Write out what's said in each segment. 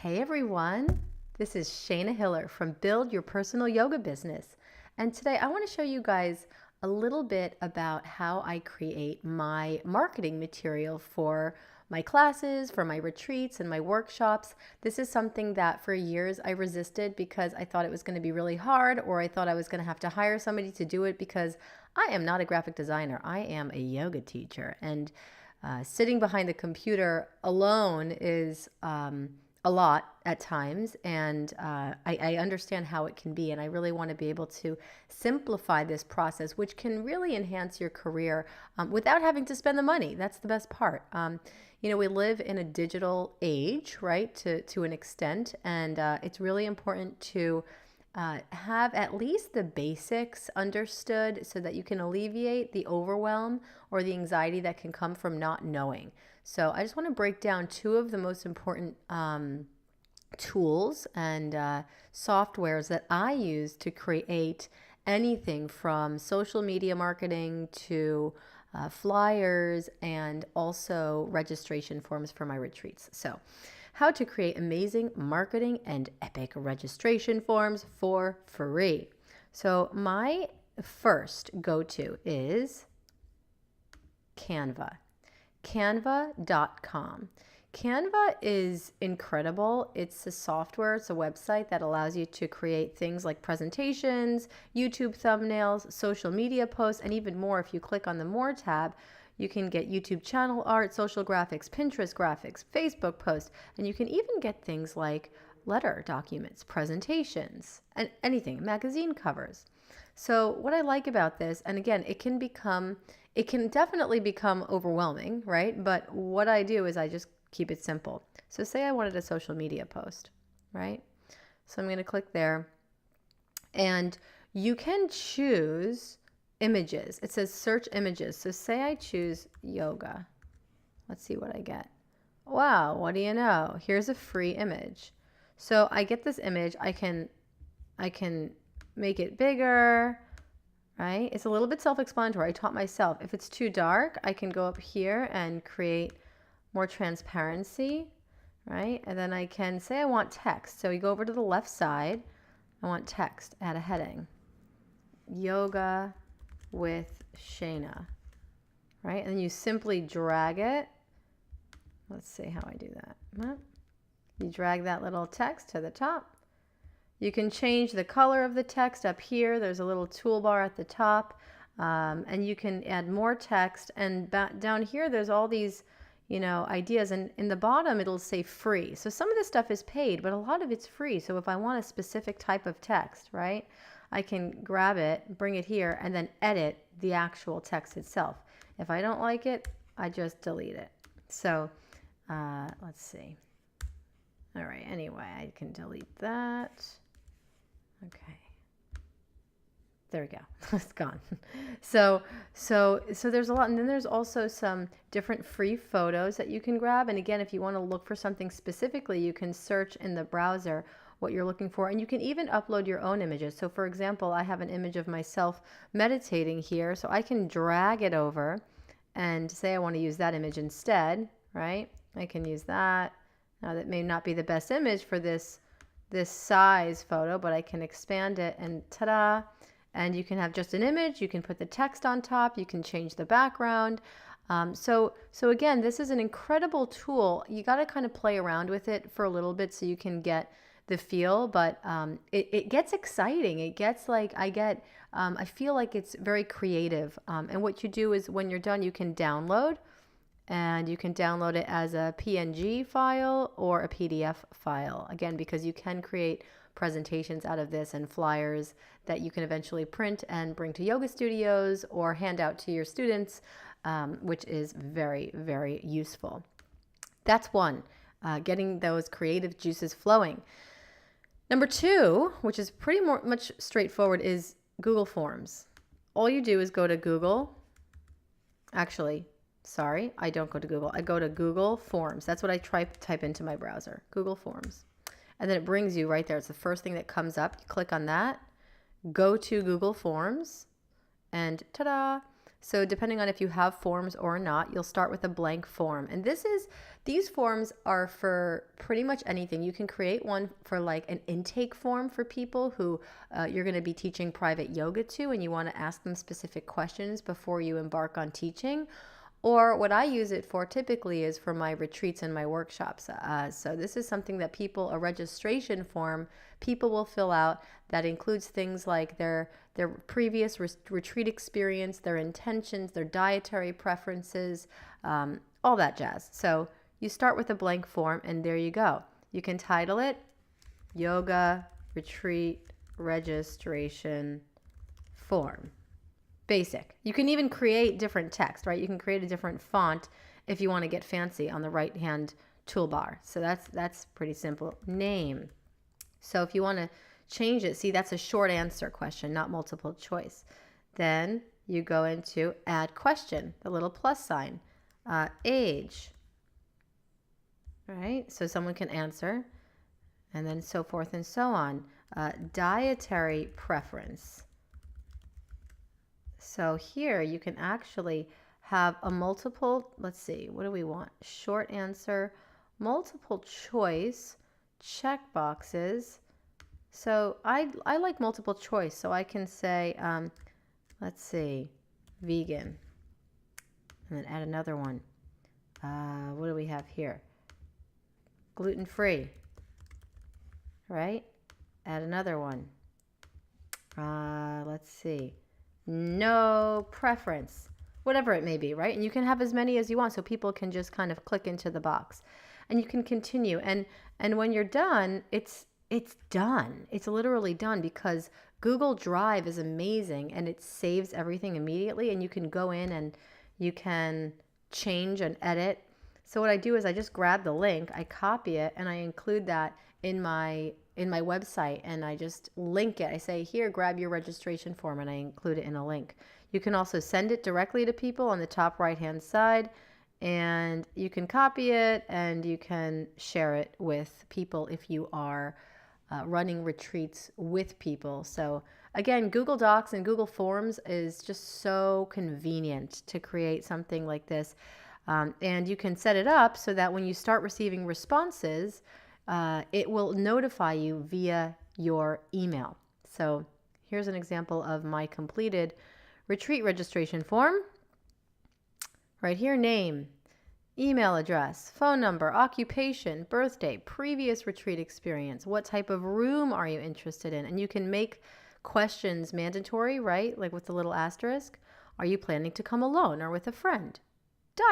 Hey everyone, this is Shayna Hiller from Build Your Personal Yoga Business. And today I want to show you guys a little bit about how I create my marketing material for my classes, for my retreats and my workshops. This is something that for years I resisted because I thought it was going to be really hard, or I thought I was going to have to hire somebody to do it because I am not a graphic designer. I am a yoga teacher, and sitting behind the computer alone is a lot at times, and I understand how it can be, and I really want to be able to simplify this process, which can really enhance your career without having to spend the money. That's the best part. We live in a digital age, right, to an extent, and it's really important to have at least the basics understood so that you can alleviate the overwhelm or the anxiety that can come from not knowing. So I just want to break down two of the most important tools and softwares that I use to create anything from social media marketing to flyers and also registration forms for my retreats. So how to create amazing marketing and epic registration forms for free. So my first go-to is Canva. Canva.com. Canva is incredible. It's a software, it's a website that allows you to create things like presentations, YouTube thumbnails, social media posts, and even more. If you click on the More tab, you can get YouTube channel art, social graphics, Pinterest graphics, Facebook posts, and you can even get things like letter documents, presentations, and anything, magazine covers. So what I like about this, and again, it can definitely become overwhelming, right? But what I do is I just keep it simple. So say I wanted a social media post, right? So I'm going to click there, and you can choose images. It says search images. So say I choose yoga. Let's see what I get. Wow, what do you know? Here's a free image. So I get this image. I can make it bigger, right? It's a little bit self-explanatory. I taught myself. If it's too dark, I can go up here and create more transparency, right? And then I can say I want text. So you go over to the left side. I want text. Add a heading. Yoga with Shayna, right? And then you simply drag it. Let's see how I do that. You drag that little text to the top. You can change the color of the text up here. There's a little toolbar at the top, and you can add more text. And down here, there's all these, ideas. And in the bottom, it'll say free. So some of this stuff is paid, but a lot of it's free. So if I want a specific type of text, right, I can grab it, bring it here, and then edit the actual text itself. If I don't like it, I just delete it. So let's see. All right, anyway, I can delete that. Okay. There we go. It's gone. So there's a lot, and then there's also some different free photos that you can grab. And again, if you want to look for something specifically, you can search in the browser what you're looking for, and you can even upload your own images. So for example, I have an image of myself meditating here, so I can drag it over and say I want to use that image instead, right? I can use that. Now that may not be the best image for this size photo, but I can expand it, and ta-da. And you can have just an image, you can put the text on top, you can change the background. So again, this is an incredible tool. You got to kind of play around with it for a little bit so you can get the feel, but it gets exciting. It gets like, I feel like it's very creative. And what you do is when you're done, you can download, and you can download it as a PNG file or a PDF file. Again, because you can create presentations out of this and flyers that you can eventually print and bring to yoga studios or hand out to your students, which is very, very useful. That's one, getting those creative juices flowing. Number two, which is pretty much straightforward, is Google Forms. All you do is go to Google. Actually, sorry, I don't go to Google. I go to Google Forms. That's what I type into my browser, Google Forms. And then it brings you right there. It's the first thing that comes up. You click on that, go to Google Forms, and ta-da. So depending on if you have forms or not, you'll start with a blank form. And this is These forms are for pretty much anything. You can create one for like an intake form for people who you're going to be teaching private yoga to, and you want to ask them specific questions before you embark on teaching. Or what I use it for typically is for my retreats and my workshops. So this is something that a registration form, people will fill out that includes things like their previous retreat experience, their intentions, their dietary preferences, all that jazz. So you start with a blank form, and there you go. You can title it Yoga Retreat Registration Form. Basic. You can even create different text, right? You can create a different font if you want to get fancy on the right-hand toolbar. So that's pretty simple. Name. So if you want to change it, see, that's a short answer question, not multiple choice. Then you go into add question, the little plus sign. Age. All right, so someone can answer, and then so forth and so on. Dietary preference. So here you can actually have a multiple, let's see, what do we want? Short answer, multiple choice, check boxes. So I like multiple choice, so I can say, let's see, vegan, and then add another one. What do we have here? Gluten-free, right? Add another one. Let's see. No preference, whatever it may be, right? And you can have as many as you want, so people can just kind of click into the box, and you can continue. And when you're done, it's done. It's literally done, because Google Drive is amazing, and it saves everything immediately, and you can go in and you can change and edit. So what I do is I just grab the link, I copy it, and I include that in my website, and I just link it. I say, here, grab your registration form, and I include it in a link. You can also send it directly to people on the top right-hand side, and you can copy it, and you can share it with people if you are running retreats with people. So again, Google Docs and Google Forms is just so convenient to create something like this. And you can set it up so that when you start receiving responses, it will notify you via your email. So here's an example of my completed retreat registration form. Right here, name, email address, phone number, occupation, birthday, previous retreat experience, what type of room are you interested in? And you can make questions mandatory, right? Like with the little asterisk. Are you planning to come alone or with a friend?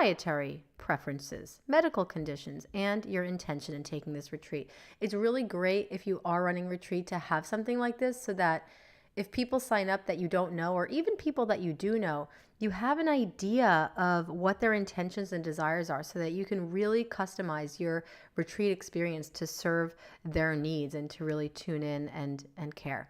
Dietary preferences, medical conditions, and your intention in taking this retreat. It's really great if you are running retreat to have something like this, so that if people sign up that you don't know, or even people that you do know, you have an idea of what their intentions and desires are, so that you can really customize your retreat experience to serve their needs and to really tune in and care.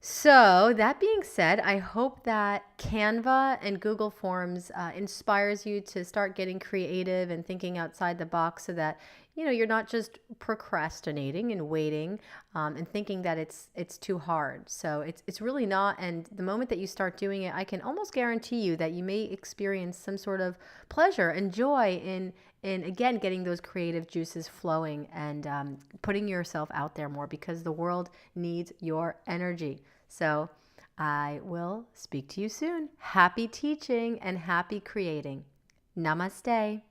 So that being said, I hope that Canva and Google Forms inspires you to start getting creative and thinking outside the box, so that you're not just procrastinating and waiting and thinking that it's too hard. So it's really not. And the moment that you start doing it, I can almost guarantee you that you may experience some sort of pleasure and joy in again getting those creative juices flowing and putting yourself out there more, because the world needs your energy. So I will speak to you soon. Happy teaching and happy creating. Namaste.